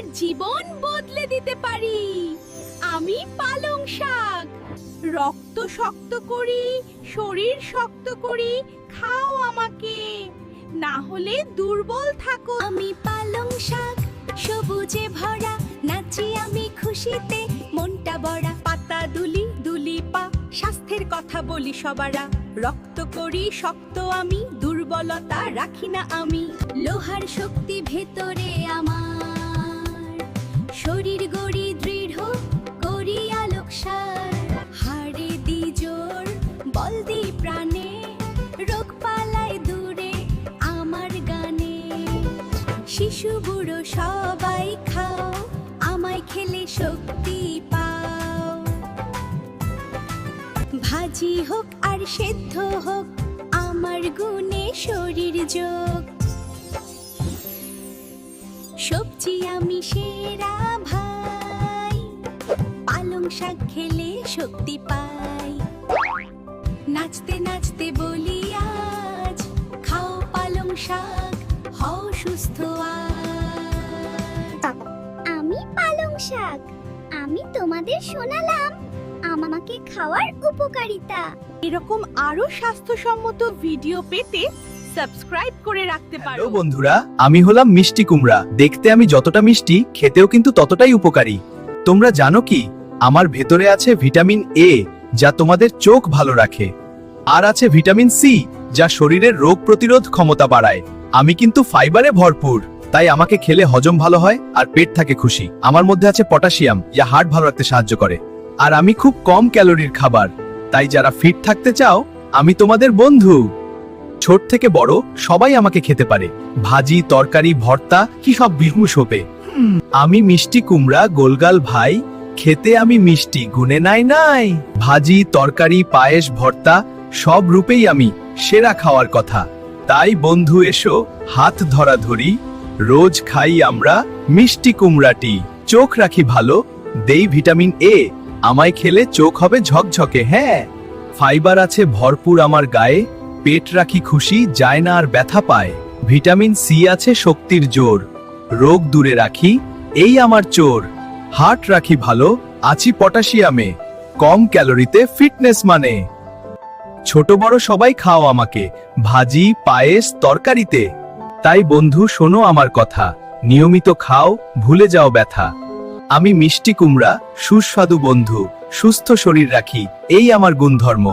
তোমার জীবন বদলে দিতে পারি। আমি পালং শাক। রক্ত শক্ত করি, শরীর শক্ত করি, খাও আমাকে, না হলে দুর্বল থাকো। আমি পালং শাক, সবুজে ভরা, নাচি আমি খুশিতে, মনটা বড়া। পাতা দুলি দুলি পা, স্বাস্থ্যের কথা বলি সবারা। রক্ত করি শক্ত আমি, দুর্বলতা রাখি না আমি। লোহার শক্তি ভেতরে আমার, শরীর গড়ি দৃঢ় করি আলোক সার। হাড়ে দি জোর, বল দি প্রাণে, রোগ পালায় দূরে আমার গানে। শিশু বুড়ো সবাই খাও, আমায় খেলে শক্তি পাও। ভাজি হোক আর সেদ্ধ হোক, আমার গুণে শরীর যোগ। সবজি আমি সেরা ভাই, পালং শাক খেলে শক্তি পাই। নাচতে নাচতে বলি আজ, খাও পালং শাক, হও সুস্থ আজ। আমি পালং শাক, আমি তোমাদের শোনালাম আমাকে খাওয়ার উপকারিতা। এরকম আরো স্বাস্থ্যসম্মত ভিডিও পেতে সাবস্ক্রাইব করে রাখতে পারো। হ্যালো বন্ধুরা, আমি হলাম মিষ্টি কুমড়া। দেখতে আমি যতটা মিষ্টি, খেতেও কিন্তু ততটাই উপকারী। তোমরা জানো কি, আমার ভেতরে আছে ভিটামিন এ, যা তোমাদের চোখ ভালো রাখে। আর আছে ভিটামিন সি, যা শরীরের রোগ প্রতিরোধ ক্ষমতা বাড়ায়। আমি কিন্তু ফাইবারে ভরপুর, তাই আমাকে খেলে হজম ভালো হয় আর পেট থাকে খুশি। আমার মধ্যে আছে পটাশিয়াম, যা হার্ট ভালো রাখতে সাহায্য করে। আর আমি খুব কম ক্যালোরির খাবার, তাই যারা ফিট থাকতে চাও, আমি তোমাদের বন্ধু। ছোট থেকে বড় সবাই আমাকে খেতে পারে। ভাজি, তরকারি, ভর্তা, কি সব বিহু সোপে। আমি মিষ্টি কুমড়া গোলগাল ভাই, খেতে আমি মিষ্টি, গুনে নাই নাই। ভাজি, তরকারি, পায়েস, ভর্তা, সব রূপেই আমি সেরা খাওয়ার কথা। তাই বন্ধু এসো, হাত ধরা ধরি, রোজ খাই আমরা মিষ্টি কুমড়াটি। চোখ রাখি ভালো, দেই ভিটামিন এ, আমায় খেলে চোখ হবে ঝকঝকে। হ্যাঁ, ফাইবার আছে ভরপুর আমার গায়ে, পেট রাখি খুশি, যায় না আর ব্যথা পায়। ভিটামিন সি আছে শক্তির জোর, রোগ দূরে রাখি, এই আমার চোর। হার্ট রাখি ভালো, আছি পটাশিয়ামে, কম ক্যালোরিতে ফিটনেস মানে। ছোট বড় সবাই খাও আমাকে, ভাজি, পায়েস, তরকারিতে। তাই বন্ধু শোনো আমার কথা, নিয়মিত খাও, ভুলে যাও ব্যথা। আমি মিষ্টি কুমড়া, সুস্বাদু বন্ধু, সুস্থ শরীর রাখি, এই আমার গুণধর্ম।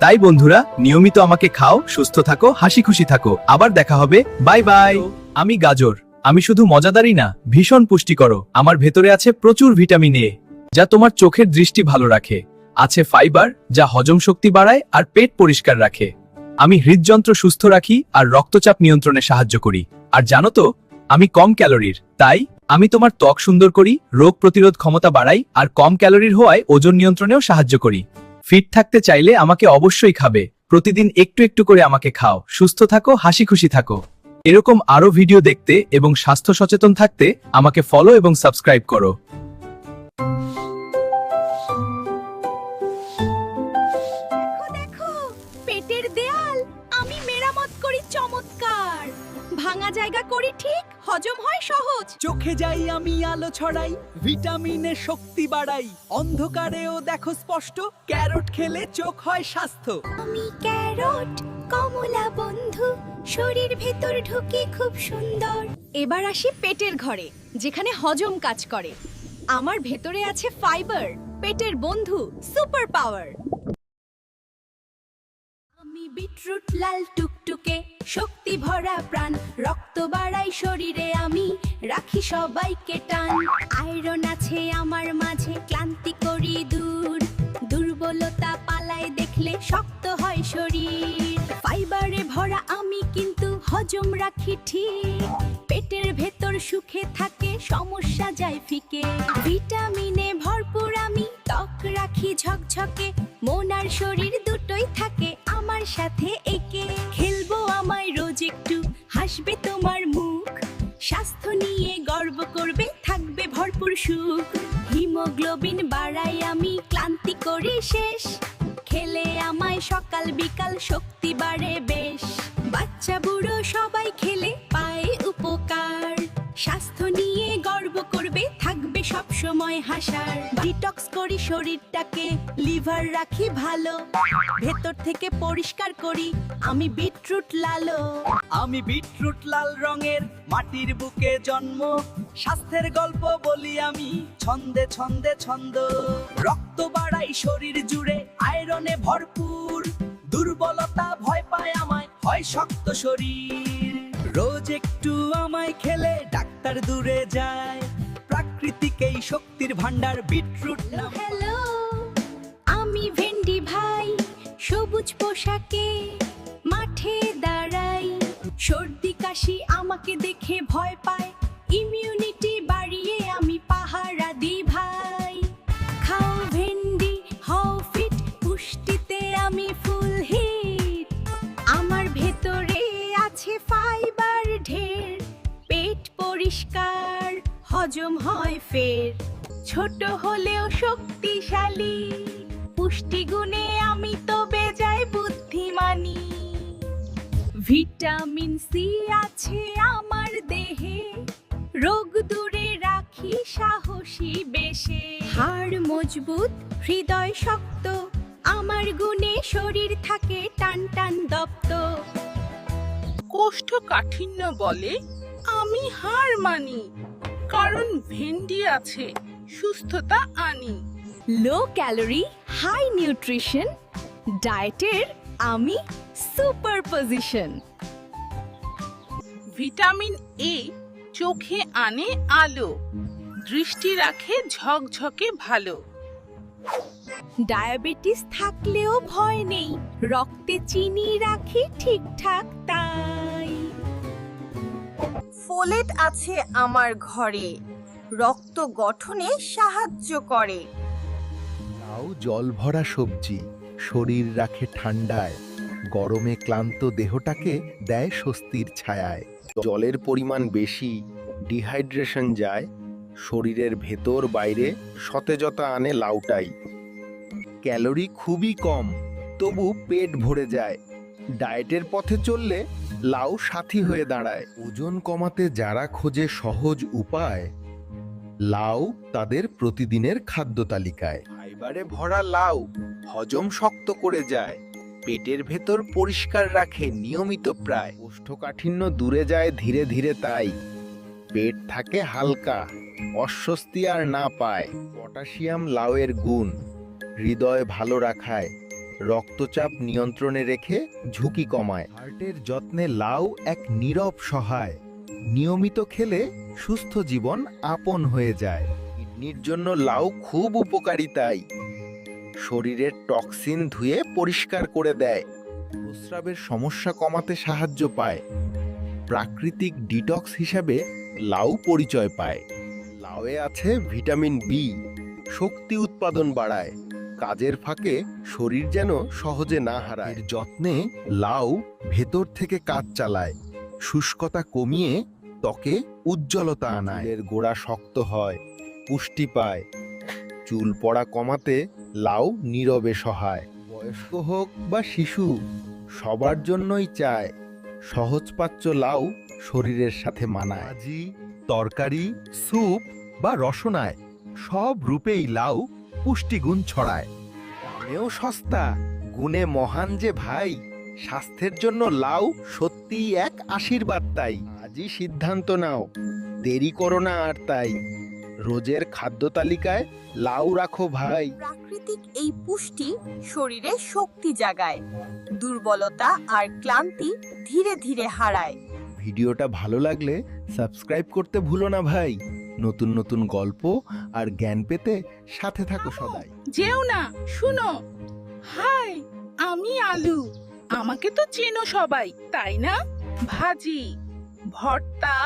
তাই বন্ধুরা, নিয়মিত আমাকে খাও, সুস্থ থাকো, হাসি খুশি থাকো। আবার দেখা হবে, বাই বাই। আমি গাজর, আমি শুধু মজাদারই না, ভীষণ পুষ্টিকর। আমার ভেতরে আছে প্রচুর ভিটামিন এ, যা তোমার চোখের দৃষ্টি ভালো রাখে। আছে ফাইবার, যা হজম শক্তি বাড়ায় আর পেট পরিষ্কার রাখে। আমি হৃদযন্ত্র সুস্থ রাখি আর রক্তচাপ নিয়ন্ত্রণে সাহায্য করি। আর জানো তো, আমি কম ক্যালোরির, তাই আমি তোমার ত্বক সুন্দর করি, রোগ প্রতিরোধ ক্ষমতা বাড়াই, আর কম ক্যালোরির হওয়ায় ওজন নিয়ন্ত্রণেও সাহায্য করি। ফিট থাকতে চাইলে আমাকে অবশ্যই খাবে, প্রতিদিন একটু একটু করে আমাকে খাও, সুস্থ থাকো, হাসি খুশি থাকো। এরকম আরো ভিডিও দেখতে এবং স্বাস্থ্য সচেতন থাকতে আমাকে ফলো এবং সাবস্ক্রাইব করো। দেখো, পেটের দেয়াল আমি মেরামত করি চমৎকার। ভাঙা জায়গা করি ঠিক, হজম হয় সহজ। চোখে যাই আমি আলো ছড়াই, ভিটামিনের শক্তি বাড়াই। অন্ধকারেও দেখো স্পষ্ট, ক্যারট খেলে চোখ হয় স্বাস্থ্য। আমি ক্যারট, কমলা বন্ধু, শরীর ভেতর ঢুকে খুব সুন্দর। এবার আসি পেটের ঘরে, যেখানে হজম কাজ করে। আমার ভেতরে আছে ফাইবার, পেটের বন্ধু, সুপার পাওয়ার। আমি বিটরুট লাল টুকটুকে, শক্তি ভরা প্রাণ, রক্ত বাড়াই শরীরে আমি, রাখি সবাইকে টান। আয়রন আছে আমার মাঝে, ক্লান্তি করি দূর, দুর্বলতা পালায় দেখলে শক্ত হয় শরীর। ফাইবারে ভরা আমি কিন্তু হজম রাখি ঠিক, পেটের ভেতর সুখে থাকে, সমস্যা যায় ফিকে। ভিটামিনে ভরপুর আমি, ত্বক রাখি ঝকঝকে, মন আর শরীর দুটোই থাকে আমার সাথে একে। খেলবো আমায় রোজ একটু, হাসবে তোমার মুখ, স্বাস্থ্য নিয়ে গর্ব করবে, থাকবে ভরপুর সুখ। হিমোগ্লোবিন বাড়াই আমি, ক্লান্তি করি শেষ, খেলে আমায় সকাল বিকাল শক্তি বাড়ে বেশ। বাচ্চা বুড়ো সবাই খেলে পায় উপকার, স্বাস্থ্য নিয়ে গর্ব হাসার ডিটক্স করি শরীরটাকে লিভার রাখি ভালো ভেতর থেকে পরিষ্কার করি আমি বিটরুট লালো আমি বিটরুট লাল রঙের মাটির বুকে জন্ম স্বাস্থ্যের গল্প বলি আমি ছন্দে ছন্দে ছন্দ রক্ত বাড়াই শরীর জুড়ে আয়রনে ভরপুর দুর্বলতা ভয় পায় আমায় হয় শক্ত শরীর রোজ একটু আমায় খেলে ডাক্তার দূরে যায় প্রাকৃতিক এই শক্তির ভান্ডার বিটরুট নাম হ্যালো আমি ভেন্ডি ভাই সবুজ পোশাকে মাঠে দাঁড়াই সর্দি কাশি আমাকে দেখে ভয় পায় ইমিউনিটি বাড়িয়ে আমি পাহারা দিই ভাই খাও ভেন্ডি হও ফিট পুষ্টিতে আমি ফুল হিট আমার ভেতরে আছে ফাইবার ঢের পেট পরিষ্কার হজম হয় ফের ছোট হলেও শক্তিশালী পুষ্টিগুণে আমি তো বেজায় বুদ্ধিমানী ভিটামিন সি আছে আমার দেহে রোগ দূরে রাখি সাহসী বেশে হাড় মজবুত হৃদয় শক্ত আমার গুণে শরীর থাকে টান টান দপ্ত কোষ্ঠকাঠিন্য বলে আমি হার মানি কারণ ভেন্ডি আছে সুস্থতা আনি লো ক্যালোরি হাই নিউট্রিশন ডায়েটের আমি সুপার পজিশন ভিটামিন এ চোখে আনে আলো দৃষ্টি রাখে ঝকঝকে ভালো ডায়াবেটিস থাকলেও ভয় নেই রক্তে চিনি রাখি ঠিকঠাক তাই ফোলেট আছে আমার ঘরে রক্ত গঠনে সাহায্য করে লাউ জল ভরা সবজি শরীর রাখে ঠান্ডায় গরমে ক্লান্ত দেহটাকে দেয় স্বস্তির ছায়ায় জলের পরিমাণ বেশি ডিহাইড্রেশন যায় শরীরের ভেতর বাইরে সতেজতা আনে লাউটাই ক্যালোরি খুবই কম তবু পেট ভরে যায় ডায়েটের পথে চললে লাউ সাথী হয়ে দাঁড়ায় ওজন কমাতে যারা খোঁজে সহজ উপায় লাউ তাদের প্রতিদিনের খাদ্য তালিকায় ফাইবারে ভরা লাউ হজম শক্ত করে যায় পেটের ভেতর পরিষ্কার রাখে নিয়মিত প্রায় কোষ্ঠকাঠিন্য দূরে যায় ধীরে ধীরে তাই পেট থাকে হালকা অস্বস্তি আর না পায় পটাশিয়াম লাউয়ের গুণ হৃদয় ভালো রাখায় রক্তচাপ নিয়ন্ত্রণে রেখে ঝুঁকি কমায় হার্টের যত্নে লাউ এক নীরব সহায় নিয়মিত খেলে সুস্থ জীবন আপন হয়ে যায় কিডনির জন্য লাউ খুব উপকারী তাই শরীরের টক্সিন ধুয়ে পরিষ্কার করে দেয় প্রস্রাবের সমস্যা কমাতে সাহায্য পায় প্রাকৃতিক ডিটক্স হিসাবে লাউ পরিচয় পায় লাউয়ে আছে ভিটামিন বি শক্তি উৎপাদন বাড়ায় কাজের ফাঁকে শরীর যেন সহজে না হারায় এর যত্নে লাউ ভেতর থেকে কাজ চালায় শুষ্কতা কমিয়ে ত্বকে উজ্জ্বলতা আনায় এর গোড়া শক্ত হয় পুষ্টি পায় চুল পড়া কমাতে লাউ নীরবে সহায় বয়স্ক হোক বা শিশু সবার জন্যই চায় সহজপাচ্য লাউ শরীরের সাথে মানায় ভাজি তরকারি স্যুপ বা রসনায় সব রূপেই লাউ পুষ্টিগুণ ছড়ায় দামেও সস্তা গুণে মহান যে ভাই স্বাস্থ্যের জন্য লাউ সত্যিই এক আশীর্বাদ তাই আজই সিদ্ধান্ত নাও দেরি করো না আর তাই রোজের খাদ্য তালিকায় লাউ রাখো ভাই প্রাকৃতিক এই পুষ্টি শরীরে শক্তি জাগায় দুর্বলতা আর ক্লান্তি ধীরে ধীরে হারায় ভিডিওটা ভালো লাগলে সাবস্ক্রাইব করতে ভুলো না ভাই নতুন নতুন গল্প আর জ্ঞান পেতে সাথে থাকো সদাই যেও না শুনো হাই আমি আলু আমাকে তো চেনো সবাই তাই না ভাজি ভর্তা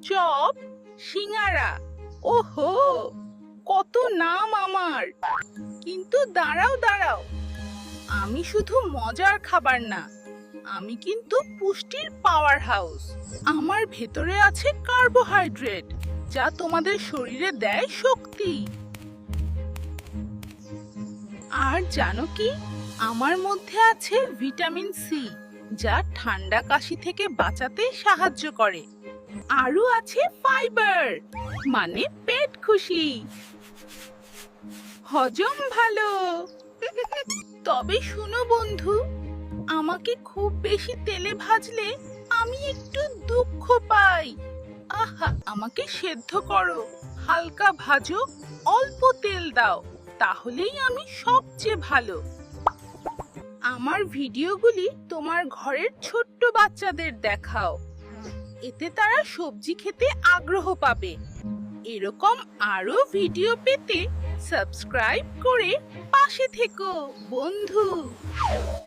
চপ সিঙ্গারা ওহো কত নাম আমার কিন্তু দাঁড়াও দাঁড়াও আমি শুধু মজার খাবার না আমি কিন্তু পুষ্টির পাওয়ার হাউস আমার ভেতরে আছে কার্বোহাইড্রেট যা তোমাদের শরীরে দেয় শক্তি আর জানো কি আমার মধ্যে আছে ভিটামিন সি যা ঠান্ডা কাশি থেকে বাঁচাতে সাহায্য করে আরও আছে ফাইবার মানে পেট খুশি হজম ভালো। তবে শুনো বন্ধু, আমাকে খুব বেশি তেলে ভাজলে আমি একটু দুঃখ পাই। আহা, আমাকে সেদ্ধ করো, হালকা ভাজো, অল্প তেল দাও, তাহলেই আমি সবচেয়ে ভালো। আমার ভিডিওগুলি তোমার ঘরের ছোট্ট বাচ্চাদের দেখাও, এতে তারা সবজি খেতে আগ্রহ পাবে। এরকম আরো ভিডিও পেতে সাবস্ক্রাইব করে পাশে থেকো বন্ধু।